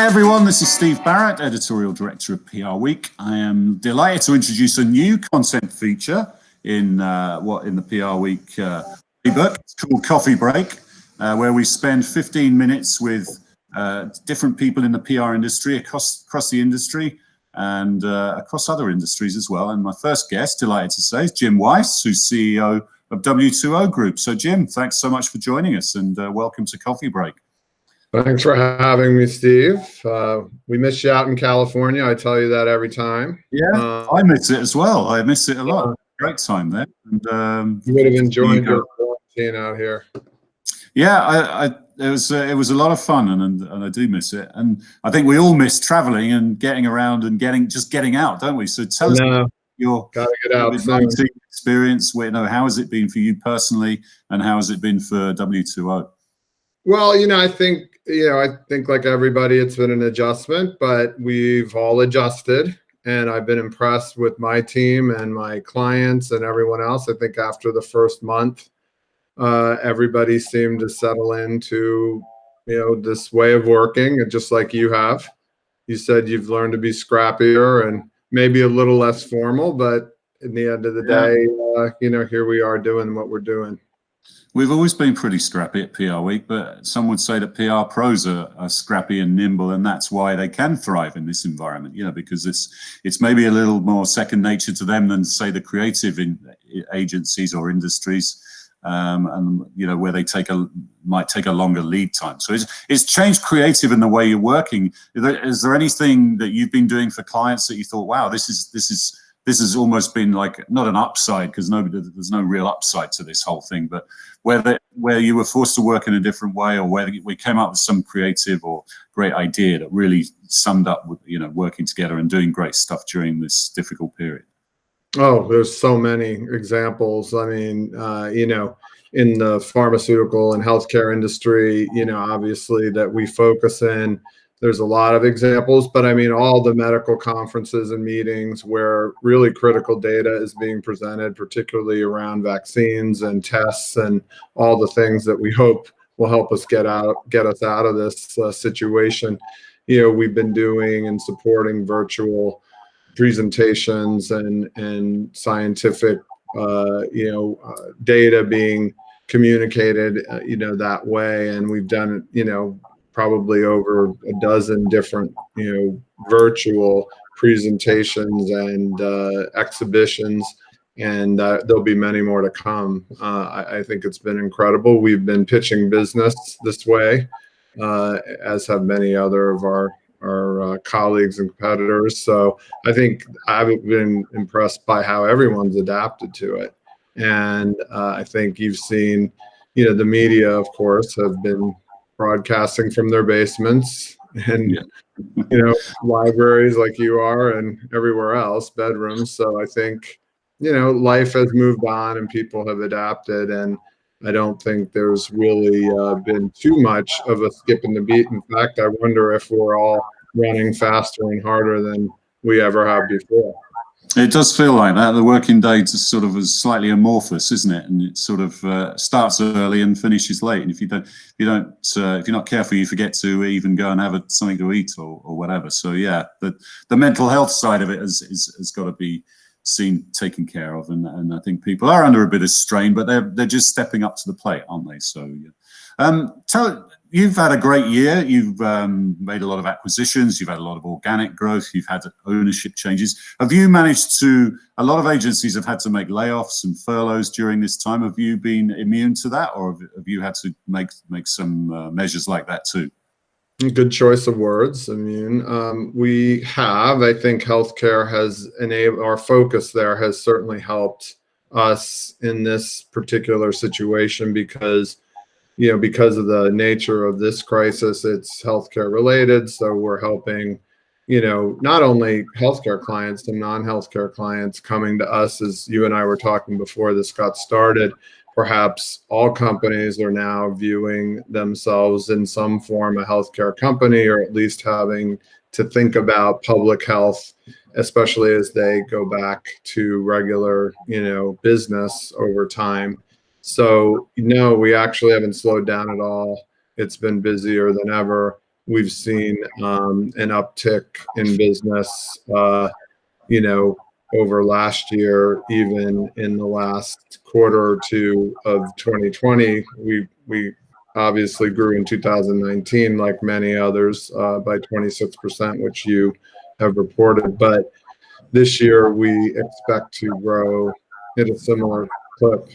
Hi everyone, this is Steve Barrett, Editorial Director of PR Week. I am delighted to introduce a new content feature in the PR Week ebook. It's called Coffee Break, where we spend 15 minutes with different people in the PR industry, across the industry, and across other industries as well. And my first guest, delighted to say, is Jim Weiss, who's CEO of W2O Group. So Jim, thanks so much for joining us, and welcome to Coffee Break. Thanks for having me, Steve. We miss you out in California. I tell you that every time. Yeah, I miss it as well. I miss it a lot. Great time there. And you would have enjoyed your quarantine out here. Yeah, it was a lot of fun, and I do miss it. And I think we all miss traveling and getting around and getting out, don't we? So tell us your COVID-19 experience. How has it been for you personally, and how has it been for W2O? Well, I think like everybody, it's been an adjustment, but we've all adjusted, and I've been impressed with my team and my clients and everyone else. I think after the first month, everybody seemed to settle into, this way of working, and just like you have. You said you've learned to be scrappier and maybe a little less formal, but in the end of the day, here we are doing what we're doing. We've always been pretty scrappy at PR Week, but some would say that PR pros are scrappy and nimble, and that's why they can thrive in this environment, because it's maybe a little more second nature to them than, say, the creative agencies or industries, and where they might take a longer lead time. So it's changed creative in the way you're working. Is there anything that you've been doing for clients that you thought, wow, this has almost been like, not an upside, because there's no real upside to this whole thing, but where you were forced to work in a different way, or where we came up with some creative or great idea that really summed up with, working together and doing great stuff during this difficult period? Oh, there's so many examples. I mean, in the pharmaceutical and healthcare industry, obviously that we focus in, there's a lot of examples, but I mean, all the medical conferences and meetings where really critical data is being presented, particularly around vaccines and tests and all the things that we hope will help us get us out of this situation. We've been doing and supporting virtual presentations and scientific, data being communicated, that way. And we've done it, probably over a dozen different, virtual presentations and exhibitions, and there'll be many more to come. I think it's been incredible. We've been pitching business this way, as have many other of our colleagues and competitors. So I think I've been impressed by how everyone's adapted to it. And I think you've seen, the media, of course, have been broadcasting from their basements and libraries like you are, and everywhere else, bedrooms. So I think life has moved on and people have adapted, and I don't think there's really been too much of a skip in the beat. In fact, I wonder if we're all running faster and harder than we ever have before. It does feel like that. The working day just sort of is slightly amorphous, isn't it? And it sort of starts early and finishes late. And if you're not careful, you forget to even go and have something to eat or whatever. So yeah, the mental health side of it has got to be taken care of. And I think people are under a bit of strain, but they're just stepping up to the plate, aren't they? So yeah. You've had a great year. You've made a lot of acquisitions. You've had a lot of organic growth. You've had ownership changes. A lot of agencies have had to make layoffs and furloughs during this time. Have you been immune to that, or have you had to make some measures like that too? Good choice of words. We have, I think healthcare has enabled, our focus there has certainly helped us in this particular situation, because of the nature of this crisis, it's healthcare related. So we're helping, not only healthcare clients, some non-healthcare clients coming to us, as you and I were talking before this got started. Perhaps all companies are now viewing themselves in some form a healthcare company, or at least having to think about public health, especially as they go back to regular, business over time. So, we actually haven't slowed down at all. It's been busier than ever. we've seen an uptick in business, you know, over last year. Even in the last quarter or two of 2020, we obviously grew in 2019, like many others, by 26%, which you have reported. But this year we expect to grow at a similar clip.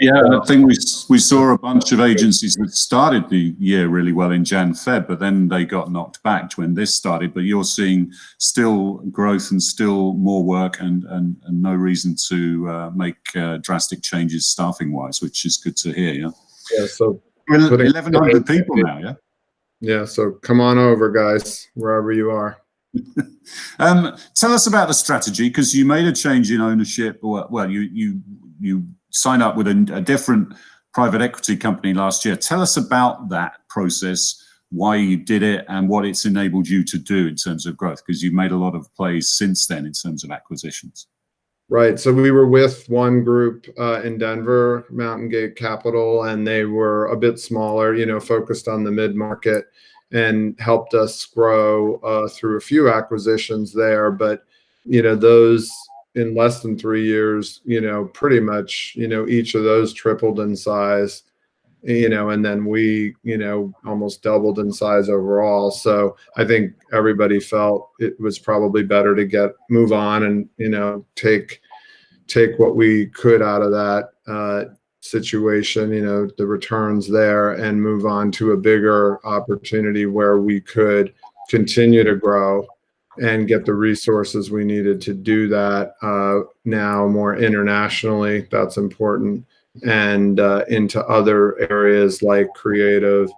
Yeah, I think we saw a bunch of agencies that started the year really well in Jan, Feb, but then they got knocked back when this started. But you're seeing still growth and still more work, and no reason to make drastic changes staffing wise, which is good to hear. Yeah. Yeah. So 1,100 people now. Yeah. Yeah. So come on over, guys, wherever you are. Tell us about the strategy, because you made a change in ownership. Well, you signed up with a different private equity company last year. Tell us about that process, why you did it, and what it's enabled you to do in terms of growth, because you've made a lot of plays since then in terms of acquisitions. Right. So we were with one group in Denver, Mountain Gate Capital, and they were a bit smaller, you know, focused on the mid-market, and helped us grow through a few acquisitions there. But, you know, those in less than 3 years, you know, pretty much, you know, each of those tripled in size, you know, and then we, you know, almost doubled in size overall. So I think everybody felt it was probably better to move on and, you know, take what we could out of that situation, you know, the returns there, and move on to a bigger opportunity where we could continue to grow and get the resources we needed to do that, now more internationally. That's important. And into other areas like creative,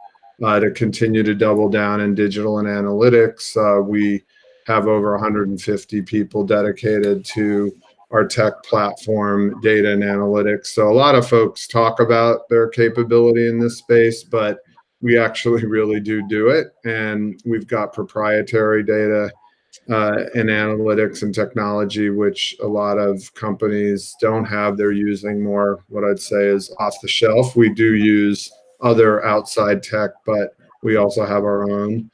to continue to double down in digital and analytics. We have over 150 people dedicated to our tech platform, data and analytics. So a lot of folks talk about their capability in this space, but we actually really do it. And we've got proprietary data and analytics and technology, which a lot of companies don't have. They're using more what I'd say is off the shelf. We do use other outside tech, but we also have our own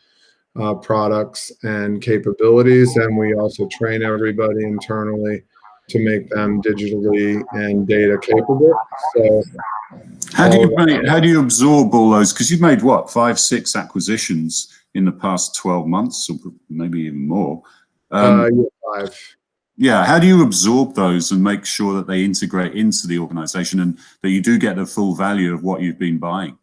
products and capabilities. And we also train everybody internally to make them digitally and data capable. So how do you absorb all those? Because you've made what, 5, 6 acquisitions in the past 12 months, or maybe even more. 5. Yeah, how do you absorb those and make sure that they integrate into the organization and that you do get the full value of what you've been buying?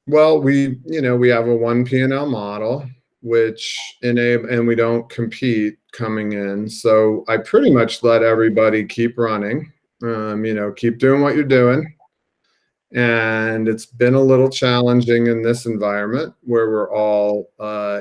Well, we have a 1 P&L model, which and we don't compete coming in. So I pretty much let everybody keep running, you know, keep doing what you're doing. And it's been a little challenging in this environment where we're all,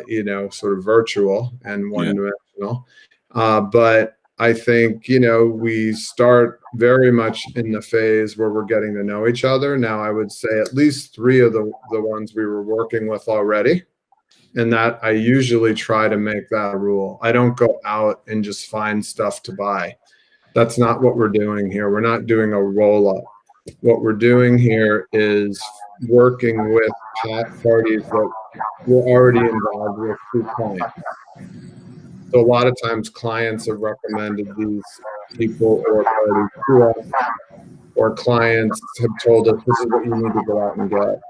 you know, sort of virtual and one-dimensional. But I think, you know, we start very much in the phase where we're getting to know each other. Now, I would say at least 3 of the ones we were working with already. And that I usually try to make that a rule. I don't go out and just find stuff to buy. That's not what we're doing here. We're not doing a roll-up. What we're doing here is working with parties that we're already involved with through clients. So a lot of times clients have recommended these people or parties to us, or clients have told us this is what you need to go out and get.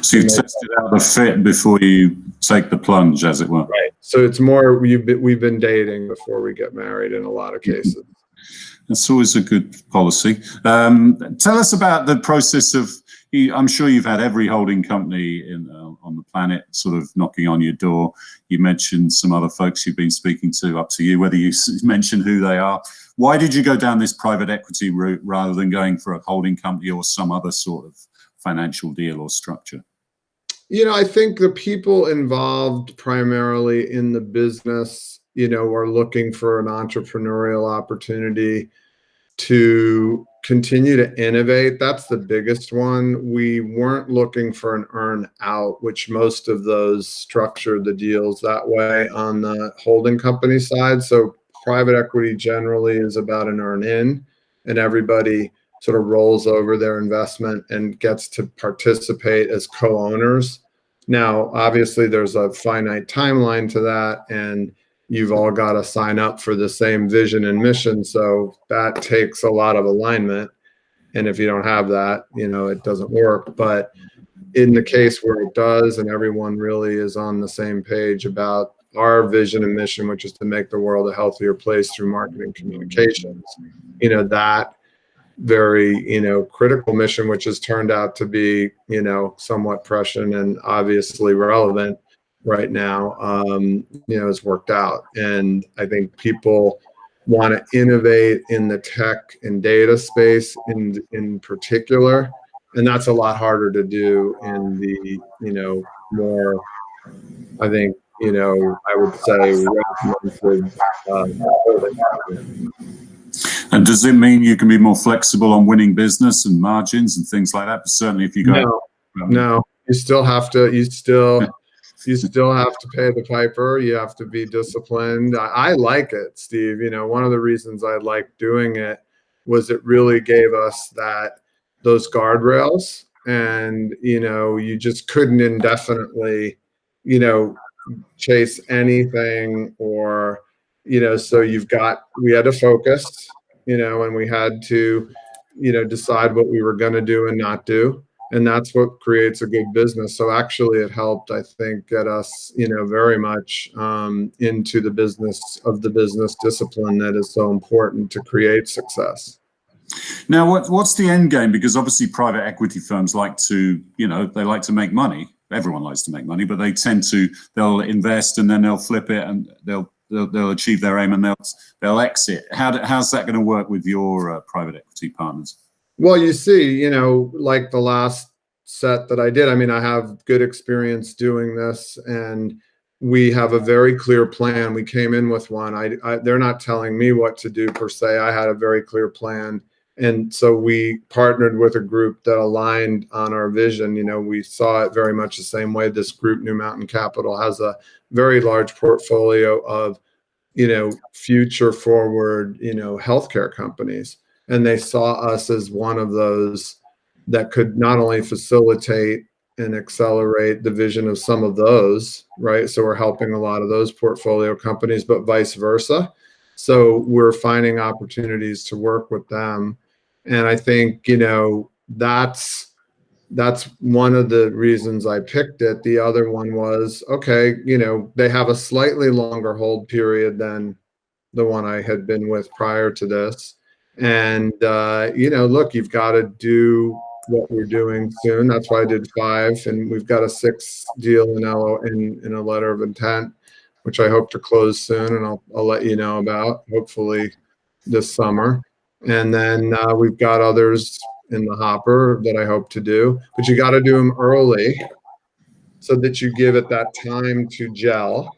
So you've tested out the fit before you take the plunge, as it were. Right. So it's more we've been dating before we get married in a lot of cases. That's always a good policy. Tell us about the process of, I'm sure you've had every holding company on the planet sort of knocking on your door. You mentioned some other folks you've been speaking to, up to you whether you mention who they are. Why did you go down this private equity route rather than going for a holding company or some other sort of financial deal or structure? You know, I think the people involved primarily in the business, you know, are looking for an entrepreneurial opportunity to continue to innovate. That's the biggest one. We weren't looking for an earn out, which most of those structure the deals that way on the holding company side. So private equity generally is about an earn in, and everybody sort of rolls over their investment and gets to participate as co-owners Now, obviously, there's a finite timeline to that, and you've all got to sign up for the same vision and mission. So that takes a lot of alignment. And if you don't have that, it doesn't work. But in the case where it does, and everyone really is on the same page about our vision and mission, which is to make the world a healthier place through marketing communications, that very, critical mission, which has turned out to be, somewhat prescient and obviously relevant right now, has worked out. And I think people want to innovate in the tech and data space in particular. And that's a lot harder to do in the, more, I think, I would say regimented, And does it mean you can be more flexible on winning business and margins and things like that? But certainly if you go... No, you still have to pay the piper. You have to be disciplined. I like it, Steve. One of the reasons I liked doing it was it really gave us those guardrails, and you just couldn't indefinitely chase anything, or so we had to focus, and we had to decide what we were going to do and not do. And that's what creates a good business. So actually it helped, I think, get us, very much into the business discipline that is so important to create success. Now, what's the end game? Because obviously private equity firms like to, they like to make money. Everyone likes to make money, but they'll invest and then they'll flip it and they'll achieve their aim and they'll exit. How's that going to work with your private equity partners? Well, you see, like the last set that I did, I have good experience doing this, and we have a very clear plan. We came in with one. They're not telling me what to do per se. I had a very clear plan. And so we partnered with a group that aligned on our vision. We saw it very much the same way. This group, New Mountain Capital, has a very large portfolio of, future forward, healthcare companies. And they saw us as one of those that could not only facilitate and accelerate the vision of some of those, right? So we're helping a lot of those portfolio companies, but vice versa. So we're finding opportunities to work with them. And I think, that's one of the reasons I picked it. The other one was, okay, they have a slightly longer hold period than the one I had been with prior to this. And, look, you've got to do what we're doing soon. That's why I did 5, and we've got a 6th deal in a letter of intent, which I hope to close soon, and I'll let you know about, hopefully this summer. And then we've got others in the hopper that I hope to do, but you got to do them early so that you give it that time to gel,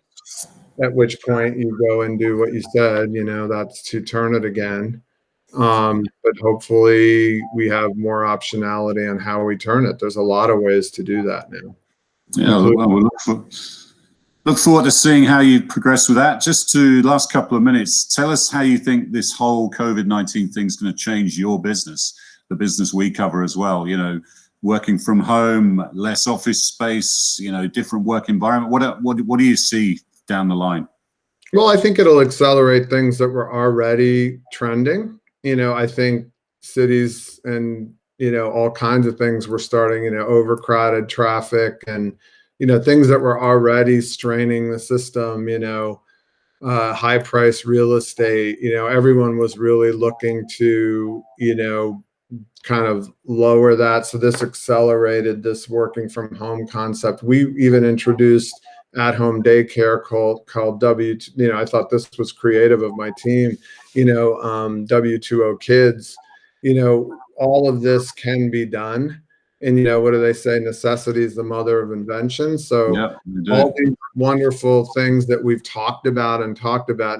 at which point you go and do what you said, that's to turn it again. But hopefully we have more optionality on how we turn it. There's a lot of ways to do that now. Yeah, well, we'll look forward to seeing how you progress with that. Just to last couple of minutes, tell us how you think this whole COVID-19 thing is going to change your business, the business we cover as well. Working from home, less office space, different work environment. What do you see down the line? Well, I think it'll accelerate things that were already trending. I think cities and, all kinds of things were starting, overcrowded traffic and, things that were already straining the system, high price real estate, everyone was really looking to, kind of lower that. So this accelerated this working from home concept. We even introduced at-home daycare called W2O. I thought this was creative of my team. W2O kids. All of this can be done. And what do they say? Necessity is the mother of invention. So all these wonderful things that we've talked about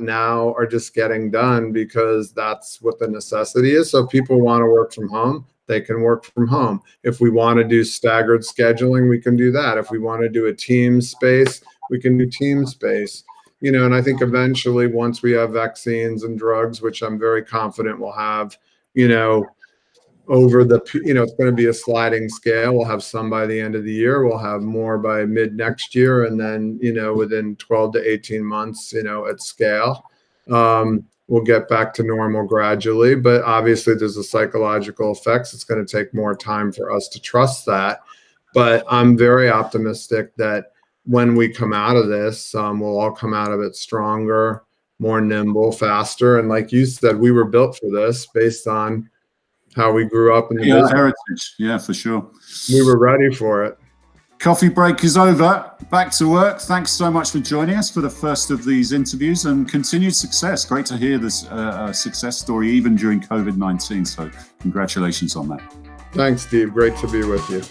now are just getting done because that's what the necessity is. So people want to work from home, they can work from home. If we want to do staggered scheduling, we can do that. If we want to do a team space, we can do team space. And I think eventually once we have vaccines and drugs, which I'm very confident we'll have, over the, it's going to be a sliding scale. We'll have some by the end of the year. We'll have more by mid next year. And then, within 12 to 18 months, at scale, we'll get back to normal gradually. But obviously there's a psychological effects. It's going to take more time for us to trust that. But I'm very optimistic that when we come out of this, we'll all come out of it stronger, more nimble, faster. And like you said, we were built for this based on how we grew up in the business. Heritage. Yeah, for sure. We were ready for it. Coffee break is over. Back to work. Thanks so much for joining us for the first of these interviews, and continued success. Great to hear this success story even during COVID-19. So congratulations on that. Thanks, Steve. Great to be with you.